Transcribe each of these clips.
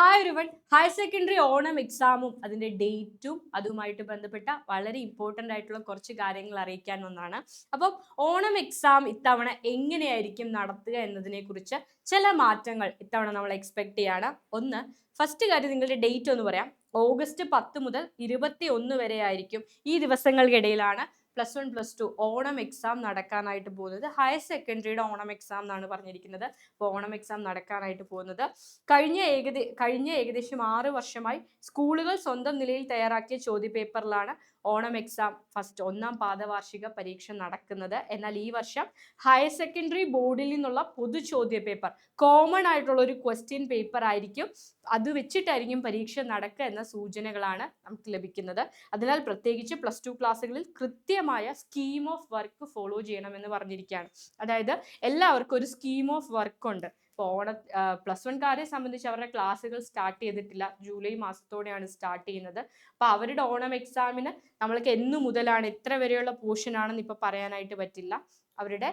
Hi ഒരുവൺ higher secondary Onam എക്സാമും അതിന്റെ ഡേറ്റും അതുമായിട്ട് ബന്ധപ്പെട്ട വളരെ ഇമ്പോർട്ടൻ്റ് ആയിട്ടുള്ള കുറച്ച് കാര്യങ്ങൾ അറിയിക്കാൻ ഒന്നാണ്. അപ്പം ഓണം എക്സാം ഇത്തവണ എങ്ങനെയായിരിക്കും നടത്തുക എന്നതിനെ കുറിച്ച് ചില മാറ്റങ്ങൾ ഇത്തവണ നമ്മൾ എക്സ്പെക്ട് ചെയ്യാണ്. ഒന്ന്, ഫസ്റ്റ് കാര്യം നിങ്ങളുടെ ഡേറ്റ് ഒന്ന് പറയാം. ഓഗസ്റ്റ് 10 മുതൽ 21 വരെ ആയിരിക്കും. ഈ ദിവസങ്ങൾക്കിടയിലാണ് +1 +2 ഓണം എക്സാം നടക്കാനായിട്ട് പോകുന്നത്. ഹയർ സെക്കൻഡറിയുടെ ഓണം എക്സാം എന്നാണ് പറഞ്ഞിരിക്കുന്നത്. അപ്പോൾ ഓണം എക്സാം നടക്കാനായിട്ട് പോകുന്നത് കഴിഞ്ഞ ഏകദേശം 6 വർഷമായി സ്കൂളുകൾ സ്വന്തം നിലയിൽ തയ്യാറാക്കിയ ചോദ്യപേപ്പറിലാണ് ഓണം എക്സാം ഒന്നാം പാദവാർഷിക പരീക്ഷ നടക്കുന്നത്. എന്നാൽ ഈ വർഷം ഹയർ സെക്കൻഡറി ബോർഡിൽ നിന്നുള്ള പൊതു ചോദ്യ പേപ്പർ കോമൺ ആയിട്ടുള്ള ഒരു ക്വസ്റ്റ്യൻ പേപ്പർ ആയിരിക്കും. അത് വെച്ചിട്ടായിരിക്കും പരീക്ഷ നടക്കുക എന്ന സൂചനകളാണ് നമുക്ക് ലഭിക്കുന്നത്. അതിനാൽ പ്രത്യേകിച്ച് +2 ക്ലാസ്സുകളിൽ കൃത്യമായ സ്കീം ഓഫ് വർക്ക് ഫോളോ ചെയ്യണമെന്ന് പറഞ്ഞിരിക്കുകയാണ്. അതായത് എല്ലാവർക്കും ഒരു സ്കീം ഓഫ് വർക്ക് ഉണ്ട്. ഇപ്പോൾ +1കാരെ സംബന്ധിച്ച് അവരുടെ ക്ലാസ്സുകൾ സ്റ്റാർട്ട് ചെയ്തിട്ടില്ല. ജൂലൈ മാസത്തോടെയാണ് സ്റ്റാർട്ട് ചെയ്യുന്നത്. അപ്പോൾ അവരുടെ ഓണം എക്സാമിന് നമ്മൾക്ക് എന്നു മുതലാണ് എത്ര വരെയുള്ള പോർഷൻ ആണെന്ന് ഇപ്പോൾ പറയാനായിട്ട് പറ്റില്ല. അവരുടെ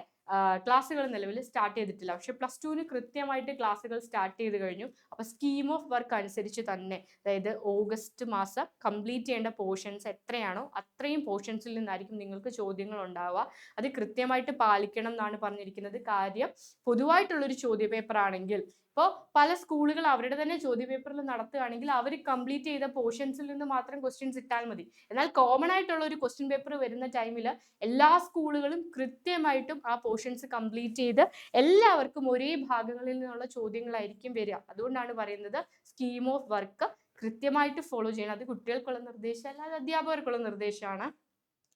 ക്ലാസ്സുകൾ നിലവിൽ സ്റ്റാർട്ട് ചെയ്തിട്ടില്ല. പക്ഷെ +2ന് കൃത്യമായിട്ട് ക്ലാസ്സുകൾ സ്റ്റാർട്ട് ചെയ്ത് കഴിഞ്ഞു. അപ്പോൾ സ്കീം ഓഫ് വർക്ക് അനുസരിച്ച് തന്നെ, അതായത് ഓഗസ്റ്റ് മാസം കംപ്ലീറ്റ് ചെയ്യേണ്ട പോർഷൻസ് എത്രയാണോ അത്രയും പോർഷൻസിൽ നിന്നായിരിക്കും നിങ്ങൾക്ക് ചോദ്യങ്ങൾ ഉണ്ടാവുക. അത് കൃത്യമായിട്ട് പാലിക്കണം എന്നാണ് പറഞ്ഞിരിക്കുന്നത്. കാര്യം പൊതുവായിട്ടുള്ളൊരു ചോദ്യ പേപ്പർ ആണെങ്കിൽ ഇപ്പോൾ പല സ്കൂളുകൾ അവരുടെ തന്നെ ചോദ്യ പേപ്പറിൽ നടത്തുകയാണെങ്കിൽ അവർ കംപ്ലീറ്റ് ചെയ്ത പോർഷൻസിൽ നിന്ന് മാത്രം ക്വസ്റ്റ്യൻസ് ഇട്ടാൽ മതി. എന്നാൽ കോമൺ ആയിട്ടുള്ള ഒരു ക്വസ്റ്റ്യൻ പേപ്പർ വരുന്ന ടൈമിൽ എല്ലാ സ്കൂളുകളും കൃത്യമായിട്ടും ആ പോർഷൻസ് കംപ്ലീറ്റ് ചെയ്ത് എല്ലാവർക്കും ഒരേ ഭാഗങ്ങളിൽ നിന്നുള്ള ചോദ്യങ്ങളായിരിക്കും വരിക. അതുകൊണ്ടാണ് പറയുന്നത് സ്കീം ഓഫ് വർക്ക് കൃത്യമായിട്ട് ഫോളോ ചെയ്യണം. അത് കുട്ടികൾക്കുള്ള നിർദ്ദേശം അല്ലാതെ അധ്യാപകർക്കുള്ള നിർദ്ദേശമാണ്.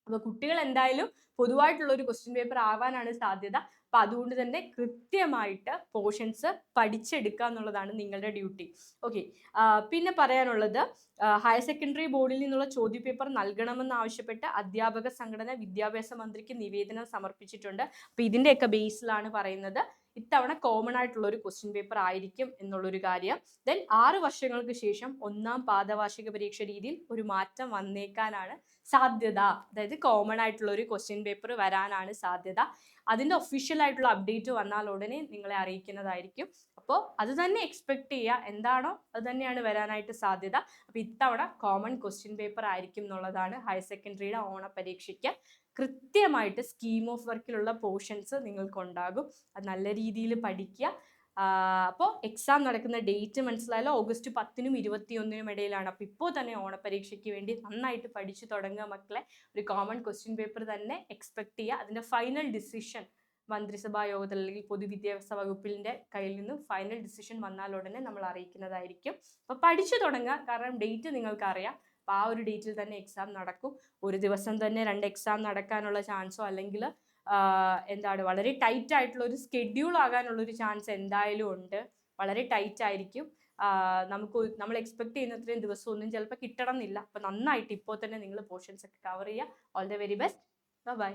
അപ്പോൾ കുട്ടികൾ എന്തായാലും പൊതുവായിട്ടുള്ള ഒരു ക്വസ്റ്റ്യൻ പേപ്പർ ആവാനാണ് സാധ്യത. അപ്പൊ അതുകൊണ്ട് തന്നെ കൃത്യമായിട്ട് പോർഷൻസ് പഠിച്ചെടുക്കുക എന്നുള്ളതാണ് നിങ്ങളുടെ ഡ്യൂട്ടി. ഓക്കെ, പിന്നെ പറയാനുള്ളത്, ഹയർ സെക്കൻഡറി ബോർഡിൽ നിന്നുള്ള ചോദ്യപേപ്പർ നൽകണമെന്നാവശ്യപ്പെട്ട് അധ്യാപക സംഘടന വിദ്യാഭ്യാസ മന്ത്രിക്ക് നിവേദനം സമർപ്പിച്ചിട്ടുണ്ട്. അപ്പൊ ഇതിന്റെയൊക്കെ ബേസിലാണ് പറയുന്നത് ഇത്തവണ കോമൺ ആയിട്ടുള്ള ഒരു ക്വസ്റ്റ്യൻ പേപ്പർ ആയിരിക്കും എന്നുള്ളൊരു കാര്യം. ദെൻ 6 വർഷങ്ങൾക്ക് ശേഷം ഒന്നാം പാദവാർഷിക പരീക്ഷ രീതിയിൽ ഒരു മാറ്റം വന്നേക്കാനാണ് സാധ്യത. അതായത് കോമൺ ആയിട്ടുള്ള ഒരു ക്വസ്റ്റ്യൻ പേപ്പർ വരാനാണ് സാധ്യത. അതിന്റെ ഒഫീഷ്യൽ ആയിട്ടുള്ള അപ്ഡേറ്റ് വന്നാൽ ഉടനെ നിങ്ങളെ അറിയിക്കുന്നതായിരിക്കും. അപ്പോൾ അത് തന്നെ എക്സ്പെക്ട് ചെയ്യുക, എന്താണോ അത് തന്നെയാണ് വരാനായിട്ട് സാധ്യത. അപ്പോൾ ഇത്തവണ കോമൺ ക്വസ്റ്റ്യൻ പേപ്പർ ആയിരിക്കും എന്നുള്ളതാണ് ഹയർ സെക്കൻഡറിയുടെ ഓണ പരീക്ഷയ്ക്ക്. കൃത്യമായിട്ട് സ്കീം ഓഫ് വർക്കിലുള്ള പോർഷൻസ് നിങ്ങൾക്ക് ഉണ്ടാകും. അത് നല്ല രീതിയിൽ പഠിക്കുക. അപ്പോൾ എക്സാം നടക്കുന്ന ഡേറ്റ് മനസ്സിലായല്ലോ, ഓഗസ്റ്റ് 10നും 21നും ഇടയിലാണ്. അപ്പോൾ ഇപ്പോൾ തന്നെ ഓണപരീക്ഷയ്ക്ക് വേണ്ടി നന്നായിട്ട് പഠിച്ചു തുടങ്ങുക മക്കളെ. ഒരു കോമൺ ക്വസ്റ്റ്യൻ പേപ്പർ തന്നെ എക്സ്പെക്ട് ചെയ്യുക. അതിൻ്റെ ഫൈനൽ ഡിസിഷൻ മന്ത്രിസഭാ യോഗത്തിൽ അല്ലെങ്കിൽ പൊതുവിദ്യാഭ്യാസ വകുപ്പിൻ്റെ കയ്യിൽ നിന്ന് ഫൈനൽ ഡിസിഷൻ വന്നാൽ ഉടനെ നമ്മൾ അറിയിക്കുന്നതായിരിക്കും. അപ്പോൾ പഠിച്ചു തുടങ്ങുക, കാരണം ഡേറ്റ് നിങ്ങൾക്ക് അറിയാം. അപ്പോൾ ആ ഒരു ഡേറ്റിൽ തന്നെ എക്സാം നടക്കും. ഒരു ദിവസം തന്നെ 2 എക്സാം നടക്കാനുള്ള ചാൻസോ അല്ലെങ്കിൽ വളരെ ടൈറ്റ് ആയിട്ടുള്ള ഒരു സ്കെഡ്യൂൾ ആകാനുള്ള ഒരു ചാൻസ് എന്തായാലും ഉണ്ട്. വളരെ ടൈറ്റ് ആയിരിക്കും. നമ്മൾ എക്സ്പെക്ട് ചെയ്യുന്ന അത്രയും ദിവസമൊന്നും ചിലപ്പോൾ കിട്ടണം എന്നില്ല. അപ്പോൾ നന്നായിട്ട് ഇപ്പോൾ തന്നെ നിങ്ങൾ പോർഷൻസ് ഒക്കെ കവർ ചെയ്യുക. All the very best. By.